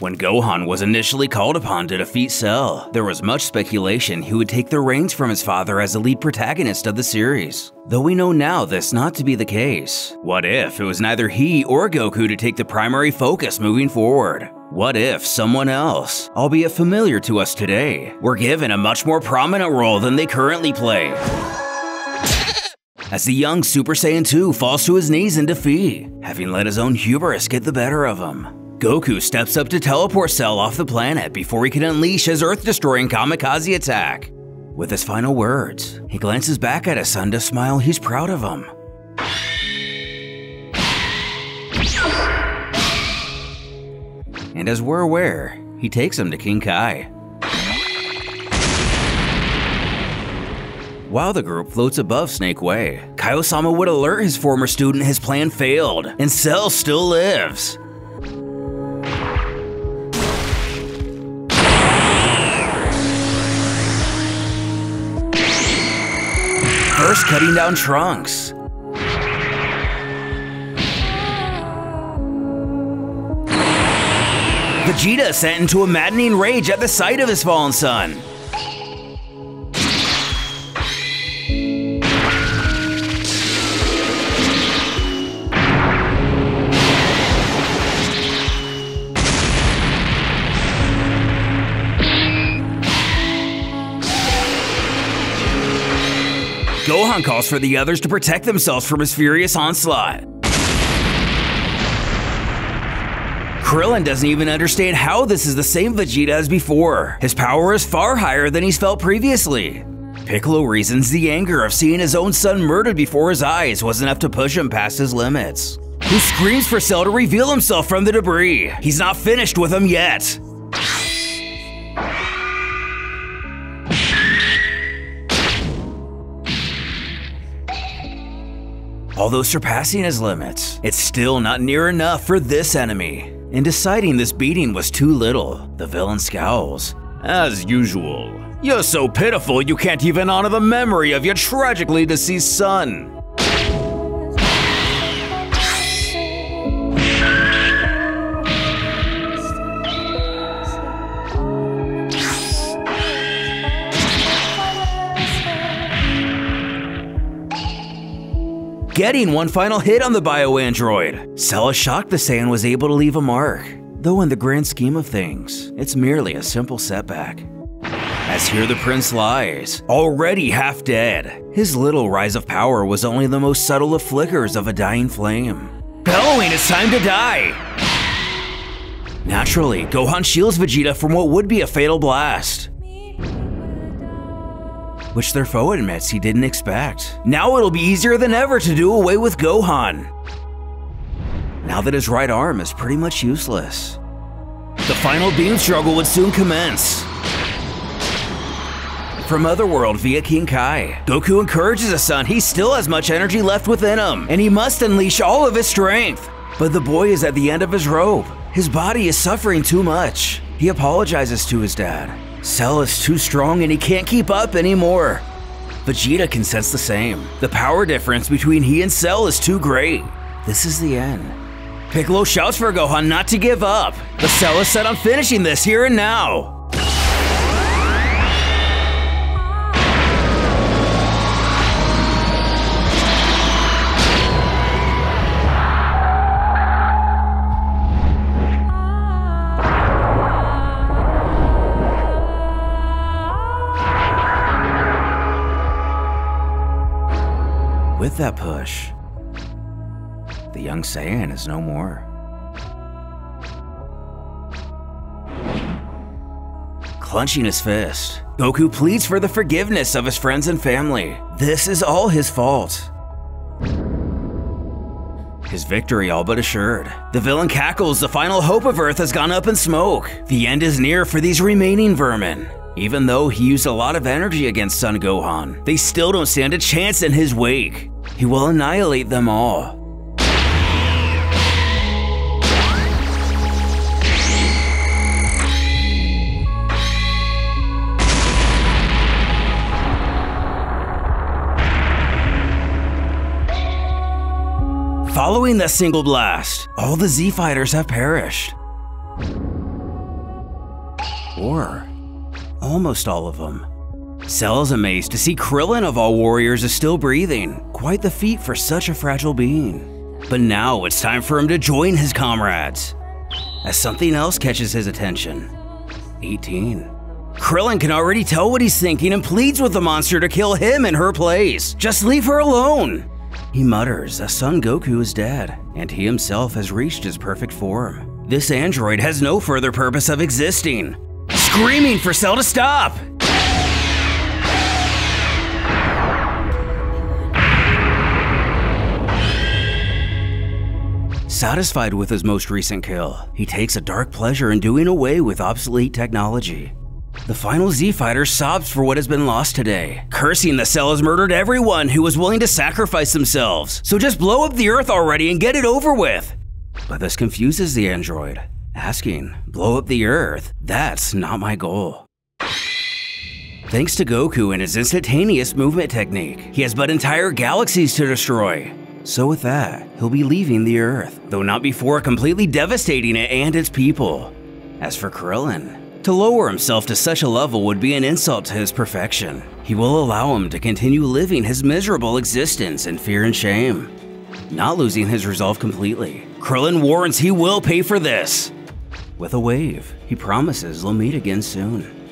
When Gohan was initially called upon to defeat Cell, there was much speculation he would take the reins from his father as the lead protagonist of the series. Though we know now this not to be the case. What if it was neither he or Goku to take the primary focus moving forward? What if someone else, albeit familiar to us today, were given a much more prominent role than they currently play? As the young Super Saiyan 2 falls to his knees in defeat, having let his own hubris get the better of him, Goku steps up to teleport Cell off the planet before he can unleash his Earth-destroying kamikaze attack. With his final words, he glances back at his son to smile he's proud of him. And as we're aware, he takes him to King Kai. While the group floats above Snake Way, Kaiosama would alert his former student his plan failed, and Cell still lives. First cutting down Trunks. Vegeta sent into a maddening rage at the sight of his fallen son. Gohan calls for the others to protect themselves from his furious onslaught. Krillin doesn't even understand how this is the same Vegeta as before. His power is far higher than he's felt previously. Piccolo reasons the anger of seeing his own son murdered before his eyes was enough to push him past his limits. He screams for Cell to reveal himself from the debris. He's not finished with him yet. Although surpassing his limits, it's still not near enough for this enemy. In deciding this beating was too little, the villain scowls. As usual, you're so pitiful you can't even honor the memory of your tragically deceased son. Getting one final hit on the bio-android, Cell is shocked the Saiyan was able to leave a mark, though in the grand scheme of things, it's merely a simple setback. As here the prince lies, already half dead. His little rise of power was only the most subtle of flickers of a dying flame. Bellowing, it's time to die! Naturally, Gohan shields Vegeta from what would be a fatal blast, which their foe admits he didn't expect. Now it'll be easier than ever to do away with Gohan, now that his right arm is pretty much useless. The final beam struggle would soon commence. From Otherworld via King Kai, Goku encourages his son he still has much energy left within him, and he must unleash all of his strength. But the boy is at the end of his rope. His body is suffering too much. He apologizes to his dad. Cell is too strong and he can't keep up anymore. Vegeta can sense the same. The power difference between he and Cell is too great. This is the end. Piccolo shouts for Gohan not to give up, but Cell is set on finishing this here and now. With that push, the young Saiyan is no more. Clenching his fist, Goku pleads for the forgiveness of his friends and family. This is all his fault. His victory all but assured. The villain cackles, the final hope of Earth has gone up in smoke. The end is near for these remaining vermin. Even though he used a lot of energy against Son Gohan, they still don't stand a chance in his wake. He will annihilate them all. Following that single blast, all the Z fighters have perished. Or almost all of them. Cell is amazed to see Krillin of all warriors is still breathing. Quite the feat for such a fragile being. But now it's time for him to join his comrades, as something else catches his attention. 18. Krillin can already tell what he's thinking and pleads with the monster to kill him in her place. Just leave her alone. He mutters that Son Goku is dead, and he himself has reached his perfect form. This android has no further purpose of existing. Screaming for Cell to stop! Satisfied with his most recent kill, he takes a dark pleasure in doing away with obsolete technology. The final Z-Fighter sobs for what has been lost today, cursing that Cell has murdered everyone who was willing to sacrifice themselves, so just blow up the Earth already and get it over with. But this confuses the android, asking, blow up the Earth? That's not my goal. Thanks to Goku and his instantaneous movement technique, he has but entire galaxies to destroy. So with that, he'll be leaving the Earth, though not before completely devastating it and its people. As for Krillin, to lower himself to such a level would be an insult to his perfection. He will allow him to continue living his miserable existence in fear and shame. Not losing his resolve completely, Krillin warns he will pay for this. With a wave, he promises they'll meet again soon.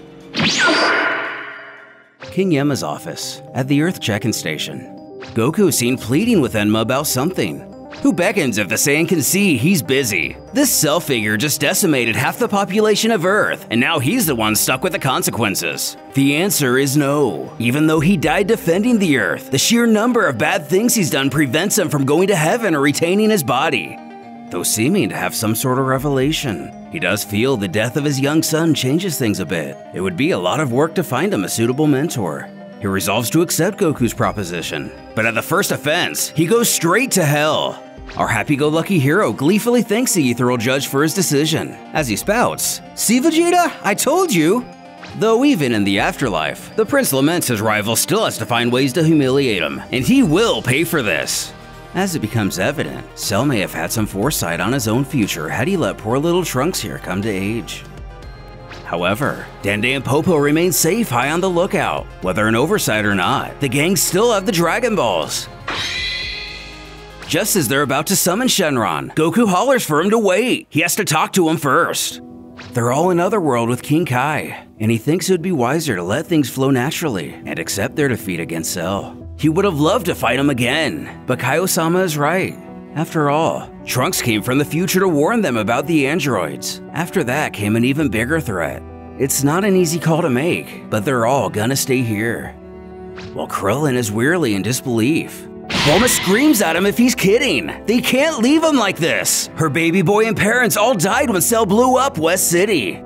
King Yema's office, at the Earth check-in station. Goku is seen pleading with Enma about something. Who beckons if the Saiyan can see he's busy? This Cell figure just decimated half the population of Earth, and now he's the one stuck with the consequences. The answer is no. Even though he died defending the Earth, the sheer number of bad things he's done prevents him from going to heaven or retaining his body. Though seeming to have some sort of revelation, he does feel the death of his young son changes things a bit. It would be a lot of work to find him a suitable mentor. He resolves to accept Goku's proposition, but at the first offense, he goes straight to hell. Our happy-go-lucky hero gleefully thanks the ethereal judge for his decision, as he spouts, "See, Vegeta? I told you!" Though even in the afterlife, the prince laments his rival still has to find ways to humiliate him, and he will pay for this. As it becomes evident, Cell may have had some foresight on his own future had he let poor little Trunks here come to age. However, Dende and Popo remain safe high on the lookout. Whether an oversight or not, the gang still have the Dragon Balls. Just as they're about to summon Shenron, Goku hollers for him to wait. He has to talk to him first. They're all in Otherworld with King Kai, and he thinks it would be wiser to let things flow naturally and accept their defeat against Cell. He would have loved to fight him again, but Kai-Osama is right. After all, Trunks came from the future to warn them about the androids. After that came an even bigger threat. It's not an easy call to make, but they're all gonna stay here. While Krillin is wearily in disbelief, Bulma screams at him if he's kidding. They can't leave him like this. Her baby boy and parents all died when Cell blew up West City.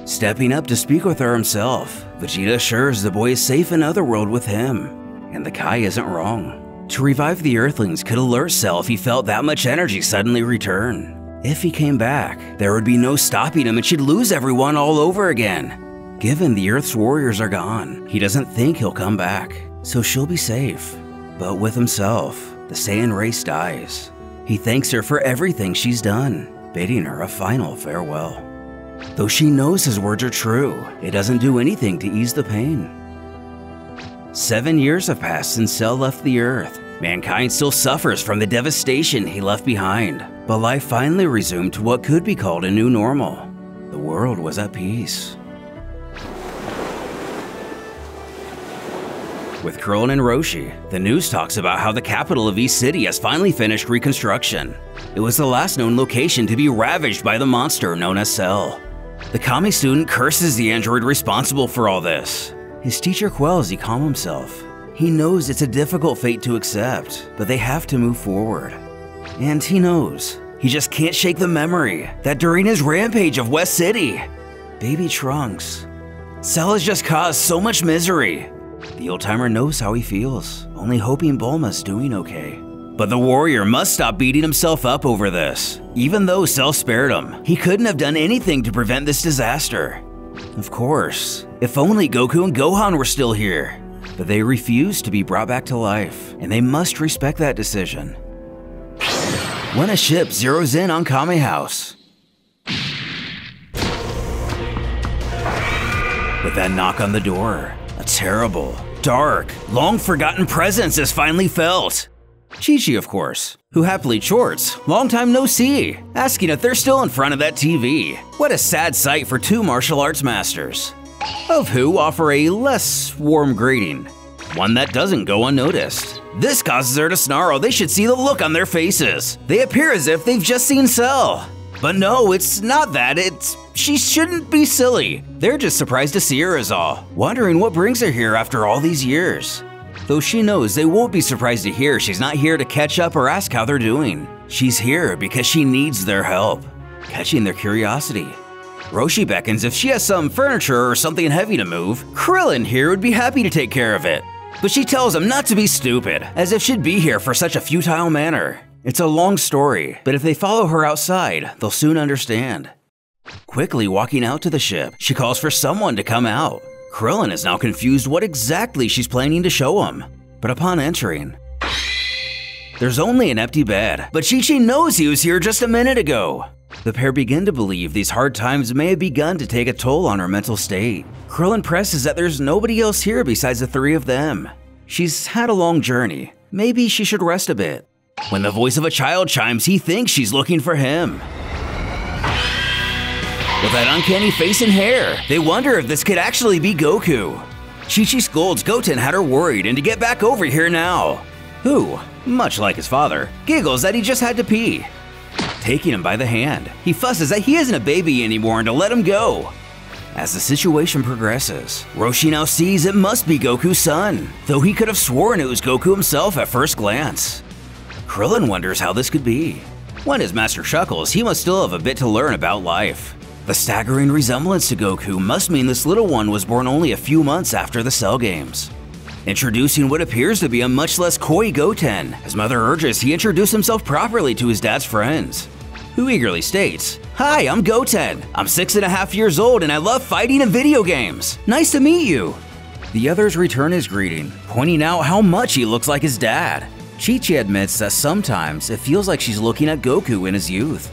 Stepping up to speak with her himself, Vegeta assures the boy is safe in Otherworld with him. And the Kai isn't wrong. To revive the Earthlings could alert Cell if he felt that much energy suddenly return. If he came back, there would be no stopping him and she'd lose everyone all over again. Given the Earth's warriors are gone, he doesn't think he'll come back, so she'll be safe. But with himself, the Saiyan race dies. He thanks her for everything she's done, bidding her a final farewell. Though she knows his words are true, it doesn't do anything to ease the pain. 7 years have passed since Cell left the Earth. Mankind still suffers from the devastation he left behind, but life finally resumed to what could be called a new normal. The world was at peace. With Krillin and Roshi, the news talks about how the capital of East City has finally finished reconstruction. It was the last known location to be ravaged by the monster known as Cell. The Kami student curses the android responsible for all this. His teacher quells he calm himself. He knows it's a difficult fate to accept, but they have to move forward. And he knows, he just can't shake the memory that during his rampage of West City, baby Trunks, Cell has just caused so much misery. The old-timer knows how he feels, only hoping Bulma's doing okay. But the warrior must stop beating himself up over this. Even though Cell spared him, he couldn't have done anything to prevent this disaster. Of course, if only Goku and Gohan were still here. But they refuse to be brought back to life, and they must respect that decision. When a ship zeroes in on Kame House, With that knock on the door, a terrible, dark, long-forgotten presence is finally felt. Chi-Chi, of course, who happily chorts, long time no see, asking if they're still in front of that TV. What a sad sight for two martial arts masters, of who offer a less warm greeting, one that doesn't go unnoticed. This causes her to snarl. They should see the look on their faces. They appear as if they've just seen Cell. But no, it's not that, she shouldn't be silly. They're just surprised to see her is all, wondering what brings her here after all these years. Though she knows they won't be surprised to hear she's not here to catch up or ask how they're doing. She's here because she needs their help, catching their curiosity. Roshi beckons if she has some furniture or something heavy to move. Krillin here would be happy to take care of it. But she tells him not to be stupid, as if she'd be here for such a futile manner. It's a long story, but if they follow her outside, they'll soon understand. Quickly walking out to the ship, she calls for someone to come out. Krillin is now confused what exactly she's planning to show him. But upon entering, there's only an empty bed, but Chi-Chi knows he was here just a minute ago. The pair begin to believe these hard times may have begun to take a toll on her mental state. Krillin presses that there's nobody else here besides the three of them. She's had a long journey. Maybe she should rest a bit. When the voice of a child chimes, he thinks she's looking for him. With that uncanny face and hair, they wonder if this could actually be Goku. Chi-Chi scolds Goten had her worried and to get back over here now. Who, much like his father, giggles that he just had to pee. Taking him by the hand, he fusses that he isn't a baby anymore and to let him go. As the situation progresses, Roshi now sees it must be Goku's son, though he could have sworn it was Goku himself at first glance. Krillin wonders how this could be. When his master chuckles, he must still have a bit to learn about life. The staggering resemblance to Goku must mean this little one was born only a few months after the Cell Games. Introducing what appears to be a much less coy Goten, his mother urges he introduce himself properly to his dad's friends, who eagerly states, "Hi, I'm Goten. I'm 6.5 years old and I love fighting in video games. Nice to meet you." The others return his greeting, pointing out how much he looks like his dad. Chi-Chi admits that sometimes it feels like she's looking at Goku in his youth.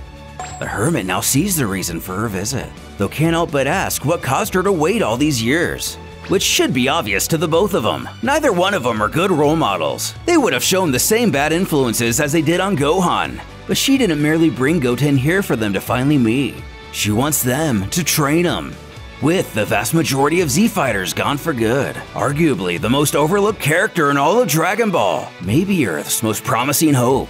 The hermit now sees the reason for her visit, though can't help but ask what caused her to wait all these years. Which should be obvious to the both of them. Neither one of them are good role models. They would have shown the same bad influences as they did on Gohan. But she didn't merely bring Goten here for them to finally meet. She wants them to train him. With the vast majority of Z-Fighters gone for good, arguably the most overlooked character in all of Dragon Ball, maybe Earth's most promising hope,